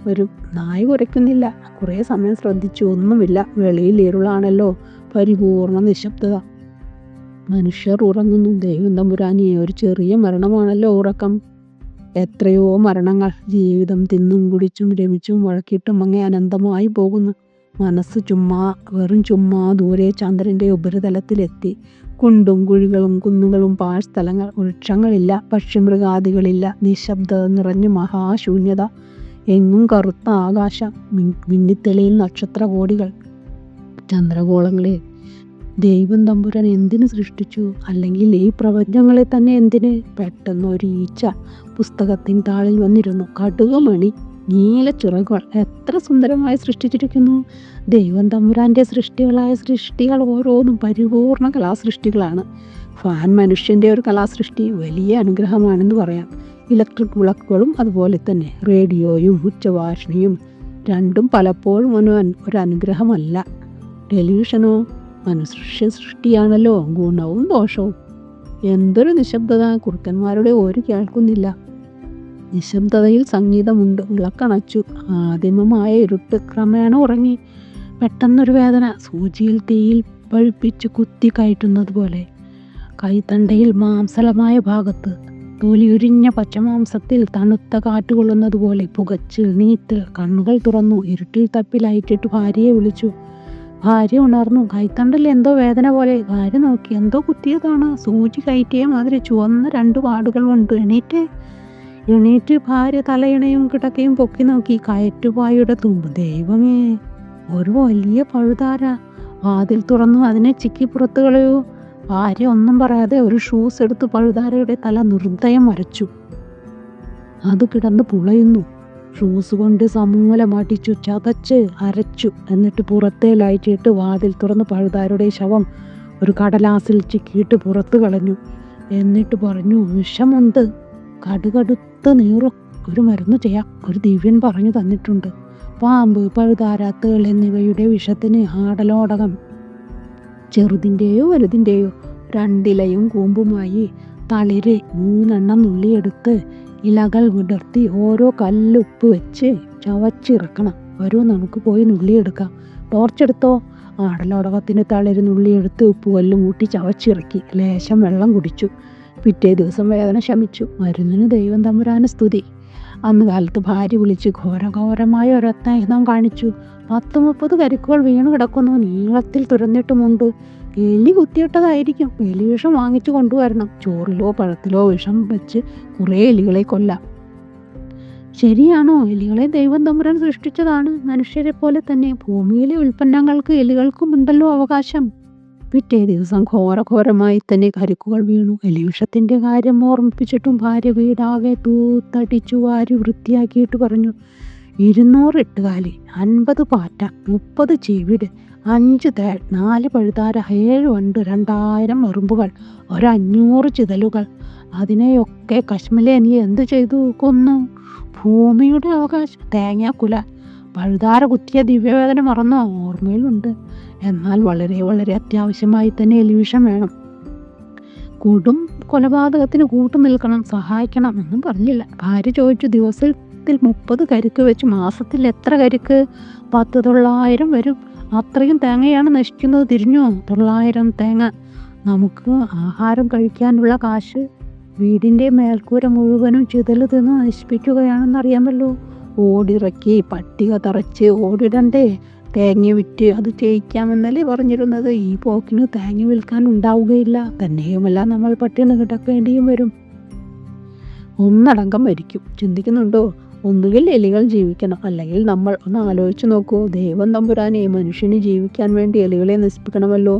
വരും. നായ കുരയ്ക്കുന്നില്ല. കുറേ സമയം ശ്രദ്ധിച്ചു. ഒന്നുമില്ല. വെളിയിൽ ഇരുളാണല്ലോ. പരിപൂർണ നിശബ്ദത. മനുഷ്യർ ഉറങ്ങുന്നു. ദൈവം തമ്പുരാനെ, ഒരു ചെറിയ മരണമാണല്ലോ ഉറക്കം. എത്രയോ മരണങ്ങൾ. ജീവിതം തിന്നും കുടിച്ചും രമിച്ചും വഴക്കിട്ടും അങ്ങേ അനന്തമായി പോകുന്നു. മനസ്സ് ചുമ്മാ, വെറും ചുമ്മാ. ദൂരെ ചന്ദ്രൻ്റെ ഉപരിതലത്തിലെത്തി. കുണ്ടും കുഴികളും കുന്നുകളും പാഴ്സ്ഥലങ്ങൾ. വൃക്ഷങ്ങളില്ല, പക്ഷിമൃഗാദികളില്ല. നിശബ്ദത നിറഞ്ഞ മഹാശൂന്യത. എങ്ങും കറുത്ത ആകാശം. മിന്നിത്തെളിയിൽ നക്ഷത്രകോടികൾ, ചന്ദ്രഗോളങ്ങളെ ദൈവം തമ്പുരാൻ എന്തിനു സൃഷ്ടിച്ചു? അല്ലെങ്കിൽ ഈ പ്രപഞ്ചങ്ങളെ തന്നെ എന്തിന്? പെട്ടെന്ന് ഒരു ഈച്ച പുസ്തകത്തിൻ താളിൽ വന്നിരുന്നു. കടുകുമണി. നീല ചിറകുകൾ എത്ര സുന്ദരമായി സൃഷ്ടിച്ചിരിക്കുന്നു. ദൈവം തമ്പുരാൻ്റെ സൃഷ്ടികൾ ഓരോന്നും പരിപൂർണ കലാസൃഷ്ടികളാണ്. ഫാൻ മനുഷ്യൻ്റെ ഒരു കലാസൃഷ്ടി, വലിയ അനുഗ്രഹമാണെന്ന് പറയാം. ഇലക്ട്രിക് വിളക്കുകളും അതുപോലെ തന്നെ. റേഡിയോയും ഉച്ചഭാഷിണിയും രണ്ടും പലപ്പോഴും ഒരു അനുഗ്രഹമല്ല. ടെലിവിഷനോ മനുഷ്യ സൃഷ്ടിയാണല്ലോ, ഗുണവും ദോഷവും. എന്തൊരു നിശബ്ദത! കുറുക്കന്മാരുടെ ഒരു കേൾക്കുന്നില്ല. നിശബ്ദതയിൽ സംഗീതമുണ്ട്. വിളക്കണച്ചു. ആദിമമായ ഇരുട്ട് ക്രമേണ ഉറങ്ങി. പെട്ടെന്നൊരു വേദന, സൂചിയിൽ തീയിൽ പഴുപ്പിച്ച് കുത്തി കയറ്റുന്നത് പോലെ. കൈത്തണ്ടയിൽ മാംസലമായ ഭാഗത്ത്, തൊലിയുരിഞ്ഞ പച്ചമാംസത്തിൽ തണുത്ത കാറ്റുകൊള്ളുന്നത് പോലെ. പുകച്ച് നീറ്റ്. കണ്ണുകൾ തുറന്നു. ഇരുട്ടിൽ തപ്പി ലൈറ്റിട്ട് ഭാര്യയെ വിളിച്ചു. ഭാര്യ ഉണർന്നു. കൈത്തണ്ടിൽ എന്തോ വേദന പോലെ. ഭാര്യ നോക്കി. എന്തോ കുത്തിയതാണ്. സൂചി കയറ്റിയ മാതിരി ചുവന്ന 2 പാടുകളുണ്ട്. എണീറ്റ് ഭാര്യ തലയിണയും കിടക്കയും പൊക്കി നോക്കി. കയറ്റുപായുടെ തുമ്പ്. ദൈവമേ, ഒരു വലിയ പഴുതാര. വാതിൽ തുറന്നു. അതിനെ ചിക്കി പുറത്തു കളയൂ. ഭാര്യ ഒന്നും പറയാതെ ഒരു ഷൂസ് എടുത്ത് പഴുതാരയുടെ തല നിർദ്ദയം വരച്ചു. അത് കിടന്ന് പുളയുന്നു. ഷൂസ് കൊണ്ട് സമൂലം അടിച്ചു, ചതച്ച്, അരച്ചു. എന്നിട്ട് പുറത്തെ ലൈറ്റിട്ട് വാതിൽ തുറന്ന് പഴുതാരയുടെ ശവം ഒരു കടലാസിൽ ചിക്കിയിട്ട് പുറത്തു കളഞ്ഞു. എന്നിട്ട് പറഞ്ഞു, വിഷമുണ്ട്, കടുകടുത്ത നീറും. ഒരു മരുന്ന് ചെയ്യാം. ഒരു ദിവ്യൻ പറഞ്ഞു തന്നിട്ടുണ്ട്. പാമ്പ്, പഴുതാര, തേൾ എന്നിവയുടെ വിഷത്തിന് ആടലോടകം. ചെറുതിൻ്റെയോ വലുതിൻ്റെയോ 2 ഇലയും കൂമ്പുമായി തളിര് 3 എണ്ണം നുള്ളിയെടുത്ത് ഇലകൾ വിടർത്തി ഓരോ കല്ലുപ്പ് വെച്ച് ചവച്ചിറക്കണം. വരൂ, നമുക്ക് പോയി നുള്ളിയെടുക്കാം. ടോർച്ചെടുത്തോ? ആടലോടകത്തിന് തളിര് നുള്ളിയെടുത്ത് ഉപ്പുകല്ലും കൂട്ടി ചവച്ചിറക്കി. ലേശം വെള്ളം കുടിച്ചു. പിറ്റേ ദിവസം വേദന ശമിച്ചു. മരുന്നിന് ദൈവം തമ്പുരാന് സ്തുതി. അന്ന് കാലത്ത് ഭാര്യ വിളിച്ച് ഘോരഘോരമായ ഒരത്യാഹിതം കാണിച്ചു. 10-30 കരിക്കുകൾ വീണ് കിടക്കുന്നു. നീളത്തിൽ തുരന്നിട്ടുമുണ്ട്. എലി കുത്തിയിട്ടതായിരിക്കും. എലിവിഷം വാങ്ങിച്ചു കൊണ്ടുവരണം. ചോറിലോ പഴത്തിലോ വിഷം വെച്ച് കുറേ എലികളെ കൊല്ലാം. ശരിയാണോ? എലികളെ ദൈവം തമ്പുരാൻ സൃഷ്ടിച്ചതാണ്. മനുഷ്യരെ പോലെ തന്നെ ഭൂമിയിലെ ഉൽപ്പന്നങ്ങൾക്ക് എലികൾക്കും ഉണ്ടല്ലോ അവകാശം. പിറ്റേ ദിവസം ഘോരഘോരമായി തന്നെ കരിക്കുകൾ വീണു. എലിവിഷത്തിൻ്റെ കാര്യം ഓർമ്മിപ്പിച്ചിട്ടും ഭാര്യ വീടാകെ തൂത്തടിച്ചു വാരി വൃത്തിയാക്കിയിട്ട് പറഞ്ഞു, 200 എട്ടുകാലി, 50 പാറ്റ, 30 ചീവിട്, 5 തേൾ, 4 പഴുതാര, 7 വണ്ട്, 2000 എറുമ്പുകൾ, 500 ചിതലുകൾ. അതിനെയൊക്കെ കശ്മലെ നീ എന്തു ചെയ്തു? കൊന്നു. ഭൂമിയുടെ അവകാശം. തേങ്ങാക്കുല. പഴുതാര കുത്തിയ ദിവ്യവേദന മറന്നോ? ഓർമ്മയിലുണ്ട്. എന്നാൽ വളരെ വളരെ അത്യാവശ്യമായി തന്നെ എലിവിഷം വേണം. കൊടും കൊലപാതകത്തിന് കൂട്ടു നിൽക്കണം, സഹായിക്കണം എന്നും പറഞ്ഞില്ല. ഭാര്യ ചോദിച്ചു, ദിവസത്തിൽ 30 കരിക്ക് വെച്ച് മാസത്തിൽ എത്ര കരിക്ക്? 10,900 വരും. അത്രയും തേങ്ങയാണ് നശിക്കുന്നത്. തിരിഞ്ഞോ? 900 തേങ്ങ. നമുക്ക് ആഹാരം കഴിക്കാനുള്ള കാശ് വീടിൻ്റെ മേൽക്കൂര മുഴുവനും ചിതല് തിന്ന് നശിപ്പിക്കുകയാണെന്നറിയാമല്ലോ. ഓടിറക്കി പട്ടിക തറച്ച് ഓടിടണ്ടേ? തേങ്ങ വിറ്റ് അത് ചെയ്യിക്കാമെന്നല്ലേ പറഞ്ഞിരുന്നത്. ഈ പോക്കിന് തേങ്ങ വിൽക്കാൻ ഉണ്ടാവുകയില്ല. തന്നെയുമല്ല, നമ്മൾ പട്ടിണി കിടക്കേണ്ടിയും വരും. ഒന്നടങ്കം മരിക്കും. ചിന്തിക്കുന്നുണ്ടോ? ഒന്നുകിൽ എലികൾ ജീവിക്കണം, അല്ലെങ്കിൽ നമ്മൾ. ഒന്ന് ആലോചിച്ച് നോക്കൂ. ദൈവം തമ്പുരാനെ മനുഷ്യന് ജീവിക്കാൻ വേണ്ടി എലികളെ നശിപ്പിക്കണമല്ലോ.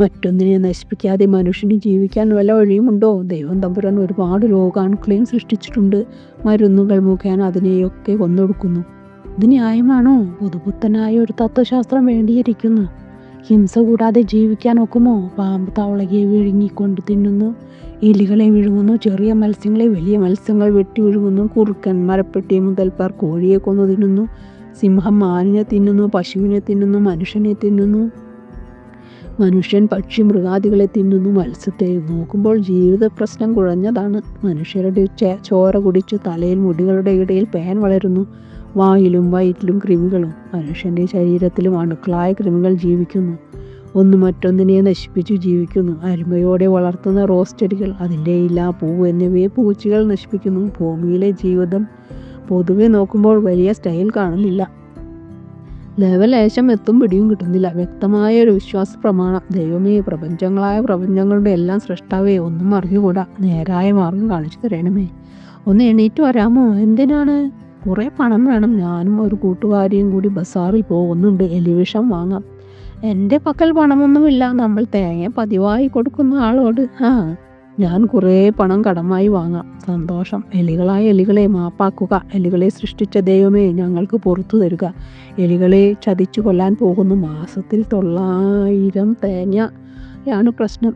മറ്റൊന്നിനെ നശിപ്പിക്കാതെ മനുഷ്യന് ജീവിക്കാൻ വല്ല വഴിയുമുണ്ടോ? ദൈവം തമ്പുരാൻ ഒരുപാട് രോഗാണുക്കളെയും സൃഷ്ടിച്ചിട്ടുണ്ട്. മരുന്നുകൾ മുഖേന അതിനെയൊക്കെ കൊന്നൊടുക്കുന്നു. ഇത് ന്യായമാണോ? പുതുപുത്തനായ ഒരു തത്വശാസ്ത്രം വേണ്ടിയിരിക്കുന്നു. ഹിംസ കൂടാതെ ജീവിക്കാൻ ഒക്കുമോ? പാമ്പ് തവളയെ വിഴുങ്ങിക്കൊണ്ട് തിന്നുന്നു. എലികളെ വിഴുങ്ങുന്നു. ചെറിയ മത്സ്യങ്ങളെ വലിയ മത്സ്യങ്ങൾ വെട്ടി വിഴുങ്ങുന്നു. കുറുക്കൻ മരപ്പെട്ടി മുതൽപ്പാർ കോഴിയെ കൊന്നു തിന്നുന്നു. സിംഹം മാനിനെ തിന്നുന്നു. പശുവിനെ തിന്നുന്നു. മനുഷ്യനെ തിന്നുന്നു. മനുഷ്യൻ പക്ഷി മൃഗാദികളെ തിന്നുന്നു. മത്സ്യത്തെ നോക്കുമ്പോൾ ജീവിത പ്രശ്നം കുഴഞ്ഞതാണ്. മനുഷ്യരുടെ ചോര കുടിച്ച് തലയിൽ മുടികളുടെ ഇടയിൽ പേൻ വളരുന്നു. വായിലും വയറ്റിലും കൃമികളും. മനുഷ്യൻ്റെ ശരീരത്തിലും അണുക്കളായ കൃമികൾ ജീവിക്കുന്നു. ഒന്ന് മറ്റൊന്നിനെ നശിപ്പിച്ചു ജീവിക്കുന്നു. അരുമയോടെ വളർത്തുന്ന റോസ് ചെടികൾ, അതിൻ്റെ ഇല, പൂവ് എന്നിവയെ പൂച്ചകൾ നശിപ്പിക്കുന്നു. ഭൂമിയിലെ ജീവിതം പൊതുവെ നോക്കുമ്പോൾ വലിയ സ്റ്റൈൽ കാണുന്നില്ല. ലേശം എത്തും പിടിയും കിട്ടുന്നില്ല. വ്യക്തമായ ഒരു വിശ്വാസ പ്രമാണം. ദൈവമേ, പ്രപഞ്ചങ്ങളുടെ എല്ലാം സൃഷ്ടാവേ, ഒന്നും അറിഞ്ഞുകൂടാ. നേരായ മാർഗം കാണിച്ചു തരണമേ. ഒന്ന് എണീറ്റ് വരാമോ? എന്തിനാണ്? കുറേ പണം വേണം. ഞാനും ഒരു കൂട്ടുകാരിയും കൂടി ബസാറിൽ പോകുന്നുണ്ട്. എലിവിഷം വാങ്ങാം. എൻ്റെ പക്കൽ പണമൊന്നുമില്ല. നമ്മൾ തേങ്ങ പതിവായി കൊടുക്കുന്ന ആളോട്. ഞാൻ കുറേ പണം കടമായി വാങ്ങാം. സന്തോഷം. എലികളായ എലികളെ മാപ്പാക്കുക. എലികളെ സൃഷ്ടിച്ച ദൈവമേ ഞങ്ങൾക്ക് പുറത്തു തരുക. എലികളെ ചതിച്ചു കൊല്ലാൻ പോകുന്നു. മാസത്തിൽ 900 തേങ്ങയാണ് പ്രശ്നം.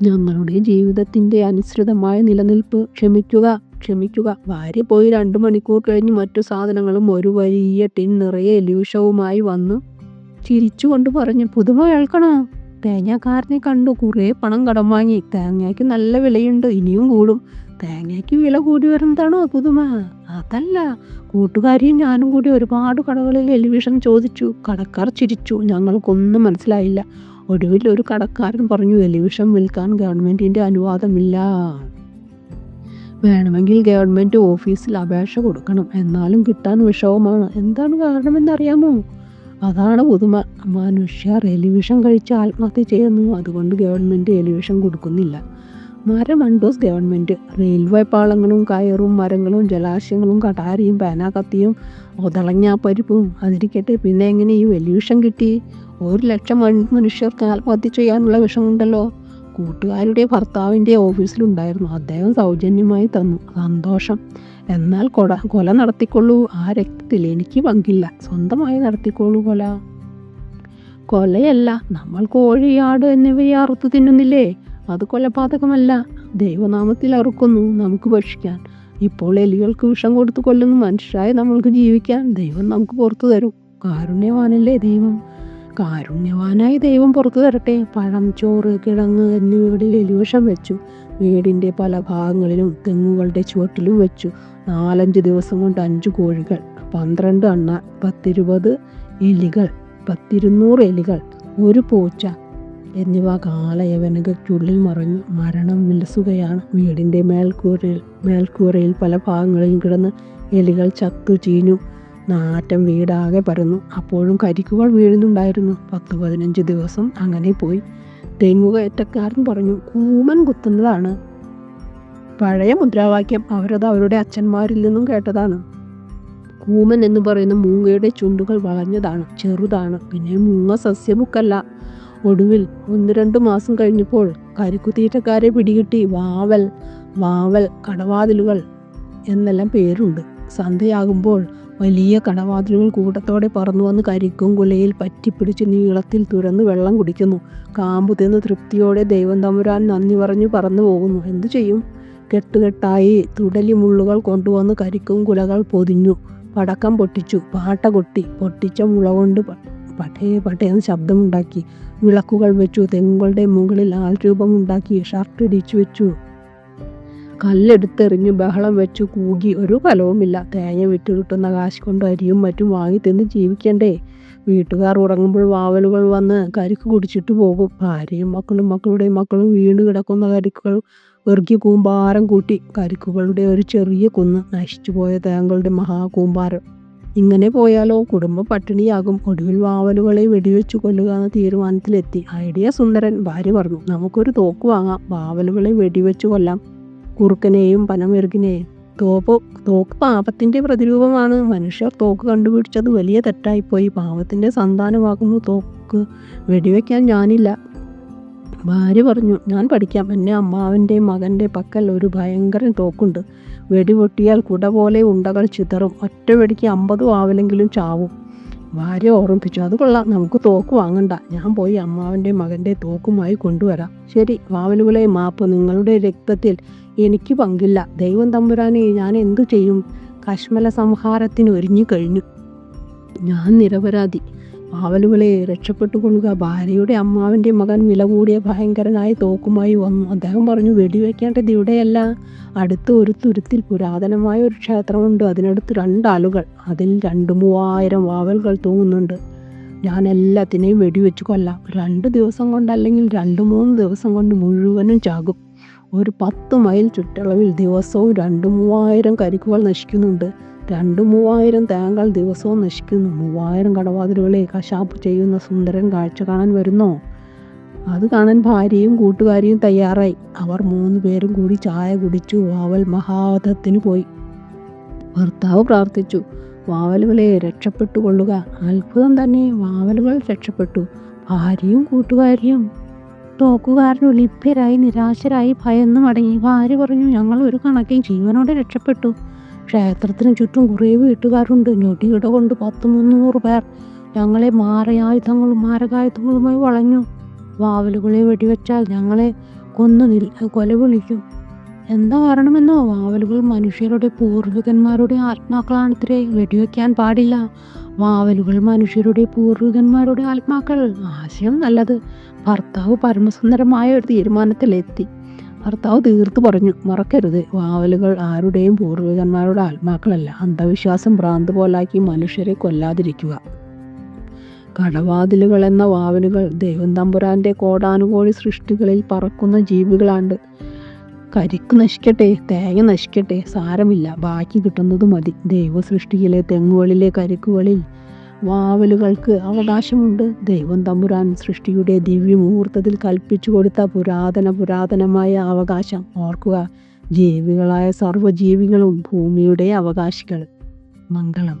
ഞങ്ങളുടെ ജീവിതത്തിൻ്റെ അനുസൃതമായ നിലനിൽപ്പ് ക്ഷമിക്കുക. ഭാര്യ പോയി 2 മണിക്കൂർ കഴിഞ്ഞ് മറ്റു സാധനങ്ങളും ഒരു വലിയ ടിൻ നിറയെ എലിവിഷവുമായി വന്നു ചിരിച്ചുകൊണ്ട് പറഞ്ഞു, പുതുമ കേൾക്കണോ? തേങ്ങാക്കാരനെ കണ്ടു. കുറേ പണം കടം വാങ്ങി. തേങ്ങയ്ക്ക് നല്ല വിലയുണ്ട്, ഇനിയും കൂടും. തേങ്ങയ്ക്ക് വില കൂടി വരുന്നതാണോ പുതുമ? അതല്ല. കൂട്ടുകാരിയും ഞാനും കൂടി ഒരുപാട് കടകളിൽ എലിവിഷൻ ചോദിച്ചു. കടക്കാർ ചിരിച്ചു. ഞങ്ങൾക്കൊന്നും മനസ്സിലായില്ല. ഒടുവിൽ ഒരു കടക്കാരൻ പറഞ്ഞു, എലിവിഷം വിൽക്കാൻ ഗവൺമെൻറ്റിൻ്റെ അനുവാദമില്ല. വേണമെങ്കിൽ ഗവൺമെൻറ് ഓഫീസിൽ അപേക്ഷ കൊടുക്കണം. എന്നാലും കിട്ടാൻ വിഷമമാണ്. എന്താണ് കാരണമെന്നറിയാമോ? അതാണ് പുതുമ. മനുഷ്യർ എലിവിഷം കഴിച്ച് ആത്മഹത്യ ചെയ്യുന്നു. അതുകൊണ്ട് ഗവൺമെൻറ് എലിവിഷം കൊടുക്കുന്നില്ല. മരം അണ്ടോസ് ഗവൺമെൻറ്. റെയിൽവേ പാളങ്ങളും കയറും മരങ്ങളും ജലാശയങ്ങളും കടാരിയും പേനാക്കത്തിയും ഒതളങ്ങാപ്പരിപ്പും അതിരിക്കട്ടെ, പിന്നെ എങ്ങനെ ഈ എലിവിഷം കിട്ടി? 1,00,000 മനുഷ്യർക്ക് ആത്മഹത്യ ചെയ്യാനുള്ള വിഷമുണ്ടല്ലോ. കൂട്ടുകാരുടെ ഭർത്താവിൻ്റെ ഓഫീസിലുണ്ടായിരുന്നു. അദ്ദേഹം സൗജന്യമായി തന്നു. സന്തോഷം. എന്നാൽ കൊല നടത്തിക്കൊള്ളൂ. ആ രക്തത്തിൽ എനിക്ക് പങ്കില്ല. സ്വന്തമായി നടത്തിക്കൊള്ളൂ കൊല. കൊലയല്ല. നമ്മൾ കോഴി, ആട് എന്നിവയെ അറുത്തു തിന്നുന്നില്ലേ? അത് കൊലപാതകമല്ല. ദൈവനാമത്തിൽ അറുക്കുന്നു നമുക്ക് ഭക്ഷിക്കാൻ. ഇപ്പോൾ എലികൾക്ക് വിഷം കൊടുത്ത് കൊല്ലുന്നു. മനുഷ്യരായ നമ്മൾക്ക് ജീവിക്കാൻ ദൈവം നമുക്ക് പുറത്തു തരും. കാരുണ്യവാനല്ലേ ദൈവം. കാരുണ്യവാനായി ദൈവം പുറത്തു തരട്ടെ. പഴം, ചോറ്, കിഴങ്ങ് എന്നിവയുടെ എലിവിഷം വെച്ചു. വീടിൻ്റെ പല ഭാഗങ്ങളിലും തെങ്ങുകളുടെ ചുവട്ടിലും വെച്ചു. 4-5 ദിവസം കൊണ്ട് 5 കോഴികൾ, 12 അണ്ണ, 10-20 എലികൾ, 10-200 എലികൾ, 1 പൂച്ച എന്നിവ കാലയവനുകൾക്കുള്ളിൽ മറഞ്ഞു. മരണം വിലസുകയാണ്. വീടിൻ്റെ മേൽക്കൂരയിൽ പല ഭാഗങ്ങളിലും കിടന്ന് എലികൾ ചത്തു ചീഞ്ഞു. നാറ്റം വീടാകെ പരന്നു. അപ്പോഴും കരിക്കുകൾ വീഴുന്നുണ്ടായിരുന്നു. 10-15 ദിവസം അങ്ങനെ പോയി. തെങ്ങുകയറ്റക്കാരൻ പറഞ്ഞു, കൂമൻ കുത്തുന്നതാണ് പഴയ മുദ്രാവാക്യം. അവരത് അവരുടെ അച്ഛന്മാരിൽ നിന്നും കേട്ടതാണ്. കൂമൻ എന്ന് പറയുന്ന മൂങ്ങയുടെ ചുണ്ടുകൾ വളഞ്ഞതാണ്, ചെറുതാണ്. പിന്നെ മൂങ്ങ സസ്യബുക്കല്ല. ഒടുവിൽ 1-2 മാസം കഴിഞ്ഞപ്പോൾ കരിക്കുതീറ്റക്കാരെ പിടികിട്ടി. വാവൽ, കടവാതിലുകൾ എന്നെല്ലാം പേരുണ്ട്. സന്ധ്യയാകുമ്പോൾ വലിയ കടവാതിലുകൾ കൂട്ടത്തോടെ പറന്നു വന്ന് കരിക്കും കുലയിൽ പറ്റിപ്പിടിച്ച് നീളത്തിൽ തുരന്ന് വെള്ളം കുടിക്കുന്നു. കാമ്പു തിന്ന് തൃപ്തിയോടെ ദൈവം തമ്പുരാൻ നന്ദി പറഞ്ഞു പറന്നു പോകുന്നു. എന്തു ചെയ്യും? കെട്ടുകെട്ടായി തുടലി മുള്ളുകൾ കൊണ്ടുവന്ന് കരിക്കും കുലകൾ പൊതിഞ്ഞു. പടക്കം പൊട്ടിച്ചു. പാട്ട കൊട്ടി. പൊട്ടിച്ച മുള കൊണ്ട് പട്ടേന്ന് ശബ്ദമുണ്ടാക്കി. വിളക്കുകൾ വെച്ചു. തെങ്ങുകളുടെ മുകളിൽ ആൾരൂപമുണ്ടാക്കി. ഷർട്ട് ഇടിച്ചു വെച്ചു. കല്ലെടുത്തെറിഞ്ഞു. ബഹളം വെച്ചു. കൂകി. ഒരു ഫലവുമില്ല. തേങ്ങ വിറ്റ് കിട്ടുന്ന കാശ് കൊണ്ട് അരിയും മറ്റും വാങ്ങി തിന്ന് ജീവിക്കണ്ടേ? വീട്ടുകാർ ഉറങ്ങുമ്പോൾ വാവലുകൾ വന്ന് കരിക്ക് കുടിച്ചിട്ട് പോകും. ഭാര്യയും മക്കളുടെ മക്കളും വീണ് കിടക്കുന്ന കരിക്കുകൾ വെറുക്കി കൂമ്പാരം കൂട്ടി. കരിക്കുകളുടെ ഒരു ചെറിയ കുന്ന്. നശിച്ചുപോയ തേങ്ങകളുടെ മഹാകൂമ്പാരം. ഇങ്ങനെ പോയാലോ കുടുംബം പട്ടിണിയാകും. ഒടുവിൽ വാവലുകളെ വെടിവെച്ചു കൊല്ലുക എന്ന തീരുമാനത്തിലെത്തി. ഐഡിയ സുന്ദരൻ. ഭാര്യ പറഞ്ഞു, നമുക്കൊരു തോക്ക് വാങ്ങാം. വാവലുകളെ വെടിവെച്ചു കൊല്ലാം. കുറുക്കനെയും പനമെറുകിനെയും. തോക്ക് പാപത്തിൻ്റെ പ്രതിരൂപമാണ്. മനുഷ്യർ തോക്ക് കണ്ടുപിടിച്ചത് വലിയ തെറ്റായിപ്പോയി. പാപത്തിൻ്റെ സന്താനമാകുന്നു തോക്ക്. വെടിവെക്കാൻ ഞാനില്ല. ഭാര്യ പറഞ്ഞു, ഞാൻ പഠിക്കാം. എൻ്റെ അമ്മാവൻ്റെ മകൻ്റെ പക്കൽ ഒരു ഭയങ്കര തോക്കുണ്ട്. വെടിപൊട്ടിയാൽ കുട പോലെ ഉണ്ടകൾ ചിതറും. ഒറ്റ വെടിക്ക് 50 വാവലെങ്കിലും ചാവും. ഭാര്യ ഓർമ്മിപ്പിച്ചു, അത് കൊള്ളാം, നമുക്ക് തോക്ക് വാങ്ങണ്ട. ഞാൻ പോയി അമ്മാവൻ്റെ മകൻ്റെ തോക്കുമായി കൊണ്ടുവരാം. ശരി. വാവലുകളെ മാപ്പ്. നിങ്ങളുടെ രക്തത്തിൽ എനിക്ക് പങ്കില്ല. ദൈവം തമ്പുരാനെ, ഞാൻ എന്തു ചെയ്യും? കശ്മല സംഹാരത്തിന് ഒരുങ്ങി കഴിഞ്ഞു. ഞാൻ നിരപരാധി. വാവലുകളെ രക്ഷപ്പെട്ടുകൊള്ളുക. ഭാര്യയുടെ അമ്മാവൻ്റെ മകൻ വില കൂടിയ ഭയങ്കരനായ തോക്കുമായി വന്നു. അദ്ദേഹം പറഞ്ഞു, വെടിവെക്കേണ്ടത് ഇവിടെയല്ല. അടുത്ത ഒരു തുരുത്തിൽ പുരാതനമായ ഒരു ക്ഷേത്രമുണ്ട്. അതിനടുത്ത് 2 ആലുകൾ. അതിൽ 2-3000 വാവലുകൾ തൂങ്ങുന്നുണ്ട്. ഞാൻ എല്ലാത്തിനെയും വെടിവെച്ച് കൊല്ലാം. 2 ദിവസം കൊണ്ടല്ലെങ്കിൽ 2-3 ദിവസം കൊണ്ട് മുഴുവനും ചാകും. ഒരു 10 മൈൽ ചുറ്റളവിൽ ദിവസവും 2-3000 കരിക്കുകൾ നശിക്കുന്നുണ്ട്. 2-3000 തേങ്ങകൾ ദിവസവും നശിക്കുന്നു. 3000 കടവാതിലുകളെ കശാപ്പ് ചെയ്യുന്ന സുന്ദരൻ കാഴ്ച കാണാൻ വരുന്നോ? അത് കാണാൻ ഭാര്യയും കൂട്ടുകാരിയും തയ്യാറായി. അവർ 3 പേരും കൂടി ചായ കുടിച്ചു. വാവൽ മഹാവധത്തിന് പോയി. ഭർത്താവ് പ്രാർത്ഥിച്ചു, വാവലുകളെ രക്ഷപ്പെട്ടുകൊള്ളുക. അത്ഭുതം തന്നെ, വാവലുകൾ രക്ഷപ്പെട്ടു. ഭാര്യയും കൂട്ടുകാരിയും തോക്കുകാരൻ ലിപ്യരായി നിരാശരായി ഭയന്നു മടങ്ങി. ഭാര്യ പറഞ്ഞു, ഞങ്ങൾ ഒരു കണക്കിന് ജീവനോടെ രക്ഷപ്പെട്ടു. ക്ഷേത്രത്തിന് ചുറ്റും കുറേ വീട്ടുകാരുണ്ട്. ഞൊടിയിട കൊണ്ട് 100-300 പേർ ഞങ്ങളെ മാരകായുധങ്ങളുമായി വളഞ്ഞു. വാവലുകളെ വെടിവെച്ചാൽ ഞങ്ങളെ കൊല വിളിക്കും. എന്താ കാരണമെന്നോ? വാവലുകൾ മനുഷ്യരുടെ പൂർവികന്മാരുടെ ആത്മാക്കളാണത്രേ. വെടിവെക്കാൻ പാടില്ല. വാവലുകൾ മനുഷ്യരുടെ പൂർവികന്മാരുടെ ആത്മാക്കൾ. ആശയം നല്ലത്. ഭർത്താവ് പരമസുന്ദരമായ ഒരു തീരുമാനത്തിലെത്തി. ഭർത്താവ് തീർത്തു പറഞ്ഞു, മറക്കരുത്, വാവലുകൾ ആരുടെയും പൂർവികന്മാരുടെ ആത്മാക്കളല്ല. അന്ധവിശ്വാസം ഭ്രാന്ത് പോലാക്കി മനുഷ്യരെ കൊല്ലാതിരിക്കുക. കടവാതിലുകൾ എന്ന വാവലുകൾ ദൈവം തമ്പുരാൻ്റെ കോടാനുകോടി സൃഷ്ടികളിൽ പറക്കുന്ന ജീവികളാണ്ട്. കരിക്ക് നശിക്കട്ടെ, തേങ്ങ നശിക്കട്ടെ, സാരമില്ല, ബാക്കി കിട്ടുന്നത് മതി. ദൈവ സൃഷ്ടിയിലെ തെങ്ങുകളിലെ കരിക്കുകളിൽ വാവലുകൾക്ക് അവകാശമുണ്ട്. ദൈവം തമ്പുരാൻ സൃഷ്ടിയുടെ ദിവ്യമുഹൂർത്തത്തിൽ കൽപ്പിച്ചു കൊടുത്ത പുരാതനമായ അവകാശം ഓർക്കുക. ജീവികളായ സർവ്വജീവികളും ഭൂമിയുടെ അവകാശികൾ. മംഗളം.